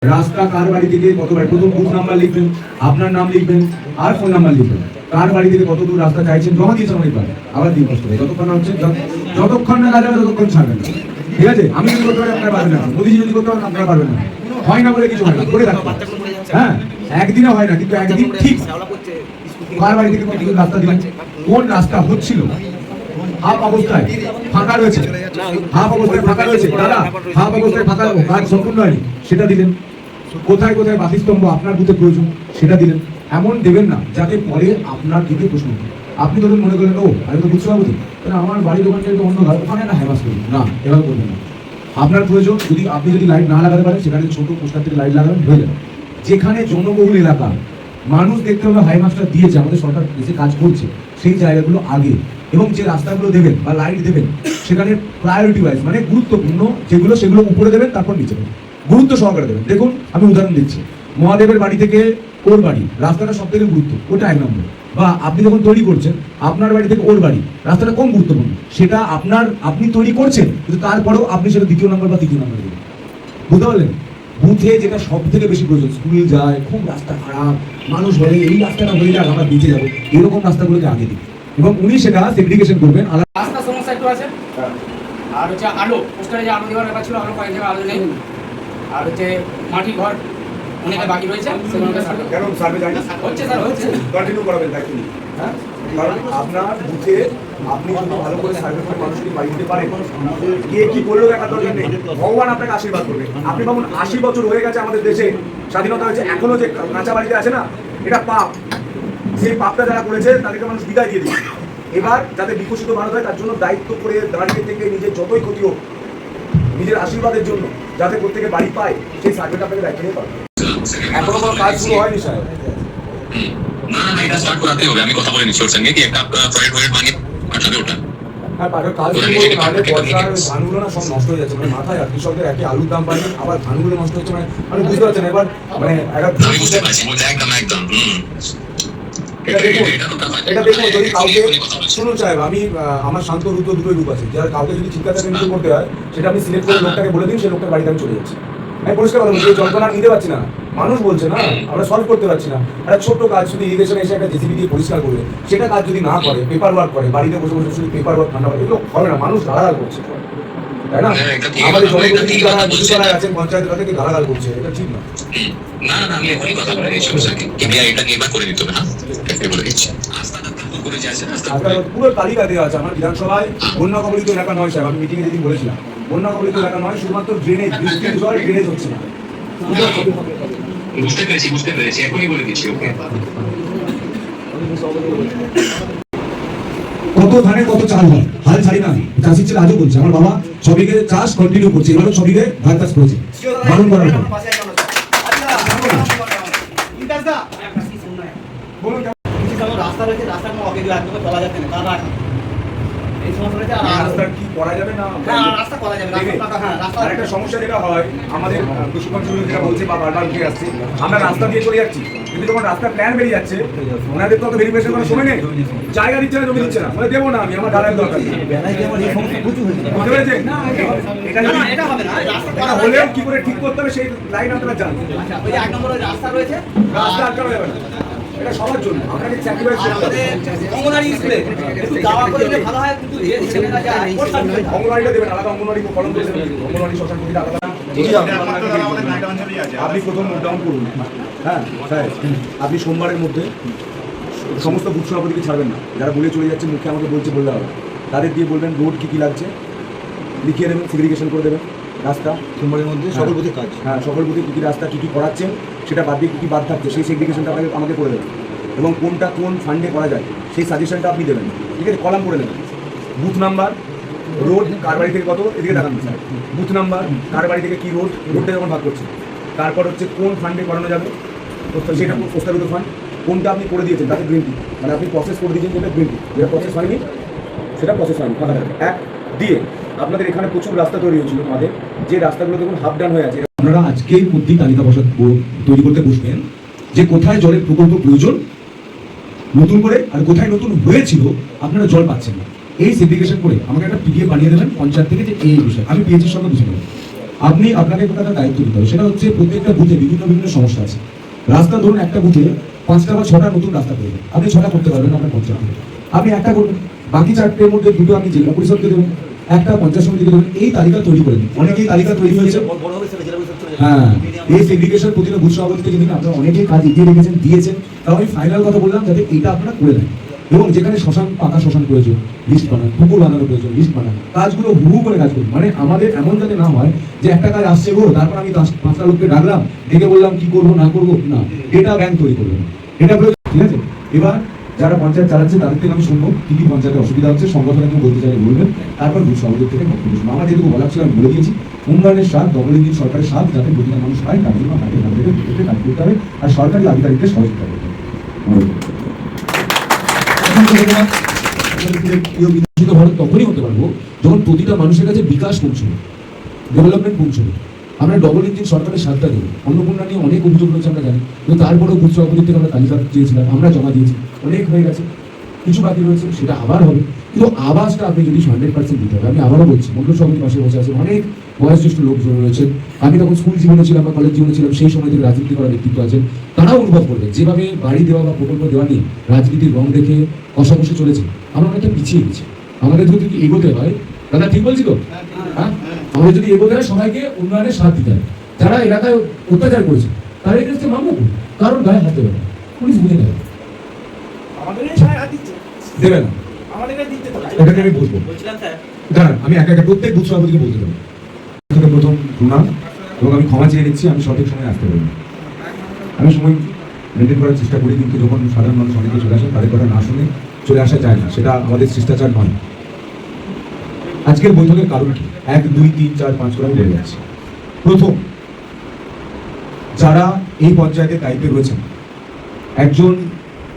রাস্তা কার বাড়ি থেকে কত বাড়ি, প্রথম বুথ নাম্বার লিখবেন, আপনার নাম লিখবেন আর ফোন নাম্বার লিখবেন, কার বাড়ি থেকে কত দূর রাস্তা চাইছেন, জমা দিয়েছেন অনেকবার, আবার দিন কষ্ট করে যতক্ষণ না হচ্ছে, যতক্ষণ না কাজ হবে ততক্ষণ ছাড়বেন না। ঠিক আছে, আমি যদি করতে পারি আপনারা পারবেন না, মোদিজি যদি করতে পারেন আপনারা পারবেন না। হয় না বলে কিছু হয় না, করে রাখতে। হ্যাঁ, একদিনে হয় না, কিন্তু একদিন ঠিক কার বাড়ি থেকে কত দূর রাস্তা দিলেন, কোন রাস্তা হচ্ছিল, হাফ অবস্থায় ফাঁকা রয়েছে, হাফ অবস্থায় ফাঁকা রয়েছে, দাদা হাফ অবস্থায় ফাঁকা, কাজ সম্পূর্ণ হয়নি, সেটা দিলেন। কোথায় কোথায় বাতিস্তম্ভ আপনার বুথে প্রয়োজন সেটা দিলেন। এমন দেবেন না যাতে পরে আপনার দিকে প্রশ্ন, আপনি ধরুন মনে করেন ও আমি তো বুথ সভাপতি, তাহলে আমার বাড়ির দোকানটা তো অন্য ঘর, ওখানে না হ্যামাস করবেন না, এভাবে করবেন না। আপনার প্রয়োজন যদি আপনি যদি লাইট না লাগাতে পারেন, সেখানে ছোট পোস্টার থেকে লাইট লাগাবেন, হয়ে যাবে। যেখানে জনবহুল এলাকা, মানুষ দেখতে হবে হাই মাস্টার দিয়েছে, আমাদের সরকার এসে কাজ করছে, সেই জায়গাগুলো আগে, এবং যে রাস্তাগুলো দেবেন বা লাইট দেবেন সেখানে প্রায়োরিটি ওয়াইজ, মানে গুরুত্বপূর্ণ যেগুলো সেগুলো উপরে দেবেন, তারপর নিচে দেবেন, গুরুত্ব সহকারে দেবেন। দেখুন আমি উদাহরণ দিচ্ছি, মহাদেবের বাড়ি থেকে ওর বাড়ি রাস্তাটা সব থেকে গুরুত্ব, ওটা 1 নম্বর। বা আপনি যখন তৈরি করছেন আপনার বাড়ি থেকে ওর বাড়ি রাস্তাটা কম গুরুত্বপূর্ণ, সেটা আপনি তৈরি করছেন, কিন্তু তারপরেও আপনি সেটা 2য় নম্বর বা 3য় নম্বর দেবেন। বুঝতে পারলেন? বুথে যেটা সব থেকে বেশি প্রয়োজন, স্কুল যায়, খুব রাস্তা খারাপ, মানুষ বলে এই রাস্তাটা হয়ে যাক আমরা বেঁচে যাবো, এরকম রাস্তাগুলোকে আগে দিন, এবং উনি সেটা সেগ্রিগেশন করবেন। রাস্তার সমস্যা একটু আছে, আর হচ্ছে আলো, পোস্টারে যে আলো দেওয়ার ব্যাপার ছিল, আলো কয়েক জায়গায় আলো নেই, আর হচ্ছে মাটির ঘর অনেকে বাকি রয়েছে, সেগুলোকে কেন সার্ভে যায় না? হচ্ছে স্যার, হচ্ছে কন্টিনিউ করাবেন দায়িত্ব নিয়ে। হ্যাঁ, কারণ আপনার বুথে আপনি যদি ভালো করে সার্ভে করে মানুষকে বাড়ি দিতে পারেন, কে কি করলো দেখার দরকার নেই, ভগবান আপনাকে আশীর্বাদ করবে। আপনি ভাবুন 80 বছর হয়ে গেছে আমাদের দেশে, স্বাধীনতা হয়েছে, এখনো যে কাঁচা বাড়িতে আছে না, এটা পাপ। সেই পাপটা যারা করেছে তাদেরকে মানুষ বিদায় দিয়ে দিচ্ছে। এবার যাতে বিকশিত ভারত হয় তার জন্য দায়িত্ব করে দাঁড়িয়ে থেকে নিজের যতই ক্ষতি হোক, নিজের আশীর্বাদের জন্য যাতে প্রত্যেকে বাড়ি পায়, সেই সার্ভেটা আপনাকে দায়িত্ব নিয়ে পাবে। এখনো কোনো কাজ শুরু হয়নি সাহেব। না এটা স্টার্ট করাতে হবে, আমি কথা বলে নিচ্ছি ওর সঙ্গে কি একটা প্রজেক্ট বানিয়ে পাঠাবে ওটা। হ্যাঁ, কাজ শুরু করবো, নাহলে বর্ষার ধানগুলো না সব নষ্ট হয়ে যাচ্ছে, মানে মাথায় আর কৃষকদের একে আলুর দাম পায়নি, আবার ধানগুলো নষ্ট হচ্ছে, মানে বুঝতে পারছেন এবার, মানে আমি বুঝতে পারছি, একদম এটা দেখুন যদি কাউকে শুনুন সাহেব, আমি আমার শান্ত রূপ দুটোই রূপ আছে, যার কাউকে যদি ঠিকাদার নিয়োগ করতে হয় সেটা আপনি সিলেক্ট করে লোকটাকে বলে দিন, সেই লোকটার বাড়িতে আমি চলে যাচ্ছি। আমি পরিষ্কার কথা বলছি, এই যন্ত্রণা নিতে পারছি না, মানুষ বলছে না, আমরা সলভ করতে পারছি না। একটা ছোট্ট কাজ শুধু ইরিগেশন এসে একটা জেসিবি দিয়ে পরিষ্কার করবে, সেটা কাজ যদি না করে, পেপার ওয়ার্ক করে, বাড়িতে বসে বসে শুধু পেপার ওয়ার্ক ঠান্ডা করে, এগুলো হবে না, মানুষ গালাগাল করছে, তাই না? আমাদের জনপ্রতিনিধি যারা নিচুতলায় আছেন পঞ্চায়েত তাদেরকে গালাগাল করছে, এটা ঠিক না। না আমি এখনই কথা বলে নিচ্ছি ওর সঙ্গে, এটা নিয়ে এবার করে দিতে হবে। হ্যাঁ বলে দিচ্ছি, পুরো তালিকা দেওয়া আছে আমার বিধানসভায়। বন্যা কবলিত এলাকা নয় সাহেব, আমি মিটিংয়ে যেদিন বলেছিলাম, বন্যা কবলিত এলাকা নয়, শুধুমাত্র ড্রেনেজ, বৃষ্টির জল ড্রেনেজ হচ্ছে না। বুঝতে পেরেছি, এখনই বলে দিচ্ছি। ওকে, কত ধানে কত চাল হয়, হাল ছাড়ি না, চাষির ছেলে আজও বলছে, আমার বাবা সবিকে চাষ কন্টিনিউ করছে, এবারও সবিকে ধান চাষ করেছে, বারণ করার পর। রাস্তা রয়েছে, রাস্তা কোনো অকেজো একদম চলা যাচ্ছে না, কাদা এই সমস্যা রয়েছে। আর রাস্তা কি করা যাবে না? রাস্তা করা যাবে, রাস্তা একটা সমস্যা যেটা হয় আমাদের প্রশিক্ষণ শুরু যেটা বলছে বা বারবার উঠে আসছে, আমরা রাস্তা দিয়ে চলে যাচ্ছি, কিন্তু যখন রাস্তা প্ল্যান বেরিয়ে যাচ্ছে ওনাদের তো ভেরিফিকেশন করার সময় নেই, জায়গা দিচ্ছে না, জমি দিচ্ছে না, মানে দেবো না আমি, আমার ঢালাই দরকার বুঝতে পেরেছেন? এটা হবে না, এটা হলেও কি করে ঠিক করতে হবে সেই লাইন আপনারা জানেন। ওই 1 নম্বর রাস্তা রয়েছে, রাস্তা আটকানো যাবে না, এটা সবার জন্য আপনাকে স্যাক্রিফাইস করতে হবে। অঙ্গনারী স্কুলে একটু দাওয়া করে দিলে ভালো হয়, কিন্তু ছেলেরা যায় অঙ্গনওয়াড়িটা দেবেন আলাদা, অঙ্গনওয়াড়ি কলম করে দেবেন, অঙ্গনওয়াড়ি শ্মশান প্রতিটা আলাদা। আপনি প্রথম নোট ডাউন করুন। হ্যাঁ স্যার, আপনি সোমবারের মধ্যে সমস্ত বুথ সভাপতিকে ছাড়বেন না, যারা বলে চলে যাচ্ছে মুখে আমাকে বলছে বললে হবে, তাদের দিয়ে বলবেন রোড কী কী লাগছে লিখিয়ে দেবেন, সেগ্রিগেশন করে দেবেন রাস্তা সোমবারের মধ্যে, সকল বুথে কাজ। হ্যাঁ, সকল বুথে কী কী রাস্তা কী কী করাচ্ছেন সেটা বাদ দিয়ে কী কী বাদ থাকছে সেই সেগ্রিগেশনটা আমাকে করে দেবেন, এবং কোনটা কোন ফান্ডে করা যায় সেই সাজেশনটা আপনি দেবেন। ঠিক আছে, কলাম করে নেবেন, বুথ নাম্বার, রোড কার বাড়ি থেকে কত, এদিকে দেখান স্যার, বুথ নাম্বার, কার বাড়ি থেকে কী রোড, রোডটা যখন ভাগ করছে, তারপর হচ্ছে কোন ফান্ডে করানো যাবে, সেটা প্রস্তাবিত ফান্ড, কোনটা আপনি করে দিয়েছেন তাকে গ্রিন টি, মানে আপনি প্রসেস করে দিয়েছেন যেটা গ্রিন টি, যেটা প্রসেস হয়নি সেটা প্রসেস হয়নি, ফাঁকা থাকবে। এক দিয়ে আপনাদের এখানে প্রচুর রাস্তা তৈরি হয়েছিল আমাদের, যে রাস্তাগুলো দেখুন হাফ ডান হয়ে আছে, আপনারা আজকের মধ্যেই তালিকা তৈরি করতে বসবেন যে কোথায় জলের প্রকল্প প্রয়োজন নতুন করে, আর কোথায় নতুন হয়েছিল আপনারা জল পাচ্ছেন না, এই সেগ্রিগেশন করে আমাকে একটা পিডিএফ বানিয়ে দেবেন পঞ্চায়েত থেকে, যে এই বিষয় আমি পিএইচির সঙ্গে বুঝে নেব। আপনাকে একটা দায়িত্ব দিতে হবে, সেটা হচ্ছে প্রত্যেকটা বুথে বিভিন্ন বিভিন্ন সমস্যা আছে। রাস্তা ধরুন একটা বুথে 5টা বা 6টা নতুন রাস্তা করবেন, আপনি 6টা করতে পারবেন না আপনার পঞ্চায়েত থেকে, আপনি একটা করবেন, বাকি 4টের মধ্যে 2টো আপনি জেলা পরিষদকে দেবেন, একটা পঞ্চায়েত সমিতিকে দেবেন। এই তালিকা তৈরি করে দিন। অনেকেই তালিকা তৈরি হয়েছে। হ্যাঁ, এই সেগ্রিগেশন প্রতিটা বুথ সভাপতিকে যেদিন আপনারা অনেকেই কাজ এগিয়ে রেখেছেন, দিয়েছেন, তাও আমি ফাইনাল কথা বললাম যাতে এটা আপনারা করে নেন। এবং যেখানে শ্মশান, পাকা শ্মশান প্রয়োজন, লিস্ট বানান, পুকুর বানানোর প্রয়োজন, লিস্ট বানান, কাজগুলো হু করে কাজ করুন। মানে আমাদের এমন যাতে না হয় যে একটা কাজ আসছে গো, তারপর আমি 5টা লোককে ডাকলাম, ডেকে বললাম কি করবো না করবো, না, ডেটা ব্যাংক তৈরি করবেন, এটা প্রয়োজন। ঠিক আছে, এবার যারা পঞ্চায়েত চালাচ্ছে তাদের থেকে আমি শুনবো কি কি পঞ্চায়েতে অসুবিধা হচ্ছে, সংগঠনে কেউ বলতে চাইলে বলবেন, তারপর বুথ সভাপতির থেকে বক্তব্য শুনবো। আমার যেটুকু বলার ছিল আমি বলে দিয়েছি। উন্নয়নের স্বাদ, ডবল ইঞ্জিন সরকারের স্বাদ যাতে প্রতিটা মানুষ পায়, তার জন্য হাতে হাত থেকে ভিত্তিতে কাজ করতে হবে, আর সরকারি আধিকারিকদের সহযোগিতা করতে হবে। বিকশিত ভারত তখনই হতে পারবো যখন প্রতিটা মানুষের কাছে বিকাশ পৌঁছবে, ডেভেলপমেন্ট পৌঁছবে। আমরা ডবল ইঞ্জিন সরকারের স্বাদটা দেবো। অন্নপূর্ণা নিয়ে অনেক অভিযোগ রয়েছে আমরা জানি, কিন্তু তারপরেও বুথ সভাপতির থেকে আমরা তালিকা চেয়েছিলাম, আমরা জমা দিয়েছি, অনেক হয়ে গেছে, কিছু বাকি রয়েছে, সেটা আবার হবে। কিন্তু আওয়াজটা আপনি যদি 100% দিতে হবে। আমি আবারও বলছি, মন্ডল সভাপতির পাশে বসে আছে অনেক বয়োজ্যেষ্ঠ লোকজন রয়েছেন। আমি তখন স্কুল জীবনে ছিলাম বা কলেজ জীবনে ছিলাম, সেই সময় থেকে রাজনীতি করা ব্যক্তিত্ব আছেন, তারাও অনুভব করবে যেভাবে বাড়ি দেওয়া বা প্রকল্প দেওয়া নিয়ে রাজনীতির রং দেখে কষাকষি চলেছে, আমরা অনেকটা পিছিয়ে গেছি। আমাদের যদি এগোতে হয়, দাদা ঠিক বলছি তো? হ্যাঁ, আমাদের যদি এগোতে হয় সবাইকে উন্নয়নের সাথ দিতে হবে। যারা এলাকায় অত্যাচার করেছে তারা এই কাছে মামলা করুন, কারণ গায়ে হাত দেবে না, পুলিশ বুঝে নেবে, দেবে না, এটাকে আমি বুঝবো। দাঁড়ান, আমি একা একা প্রত্যেক বুথ সভাপতিকে বলতে দেবো। প্রথম প্রণাম, এবং আমি ক্ষমা চেয়ে নিচ্ছি, আমি সঠিক সময় আসতে পারিনি। আমি সময় মেনটেন করার চেষ্টা করি, কিন্তু যখন সাধারণ মানুষ অনেকে চলে আসে, তাদের কথা না শুনে চলে আসা যায় না, সেটা আমাদের শিষ্টাচার নয়। আজকের বৈঠকের কারণ কি? 1, 2, 3, 4, 5 করে আমি বলে যাচ্ছি। প্রথম, যারা এই পঞ্চায়েতের দায়িত্বে রয়েছেন, একজন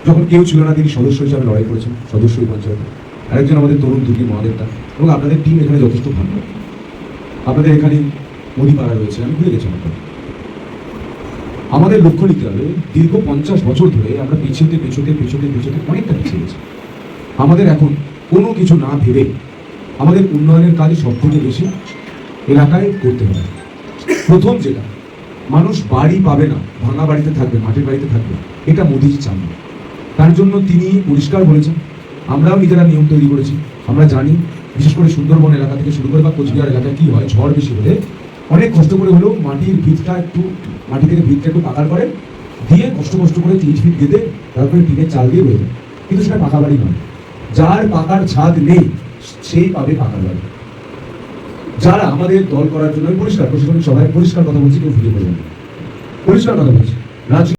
যখন কেউ ছিল না তিনি সদস্য হিসাবে লড়াই করেছেন, সদস্য এই পঞ্চায়েতে। আরেকজন আমাদের তরুণ দুর্গী মহাদেবতা, এবং আপনাদের টিম এখানে যথেষ্ট ভালো। আপনাদের এখানে মদিপাড়া রয়েছে, আমি ভুলে গেছি আপনাদের। আমাদের লক্ষ্য নিতে হবে, দীর্ঘ 50 বছর ধরে আমরা পেছোতে অনেকটা পিছিয়ে গেছি। আমাদের এখন কোনো কিছু না ভেবে আমাদের উন্নয়নের কাজই সব থেকে বেশি এলাকায় করতে হবে। প্রথম যেটা, মানুষ বাড়ি পাবে না, ভাঙা বাড়িতে থাকবে, মাটির বাড়িতে থাকবে, এটা মোদিজি চান না। তার জন্য তিনি পরিষ্কার বলেছেন, আমরাও নিজেরা নিয়ম তৈরি করেছি। আমরা জানি, বিশেষ করে সুন্দরবন এলাকা থেকে শুরু করে বা কোচবিহার এলাকায় কি হয়, ঝড় বেশি হলে অনেক কষ্ট করে হলেও মাটি থেকে ভিতটা একটু পাকার করে দিয়ে কষ্ট করে 30 ফিট গেঁথে তারপরে টিনের চাল দিয়ে হয়ে যায়। কিন্তু সেটা পাকা বাড়ি নয়। যার পাকার ছাদ নেই সেই পাবে পাকার বাড়ি। যারা আমাদের দল করার জন্য, পরিষ্কার প্রশাসনিক সভায় পরিষ্কার কথা বলছি, কেউ ফিরে বলবেন, পরিষ্কার কথা বলছি,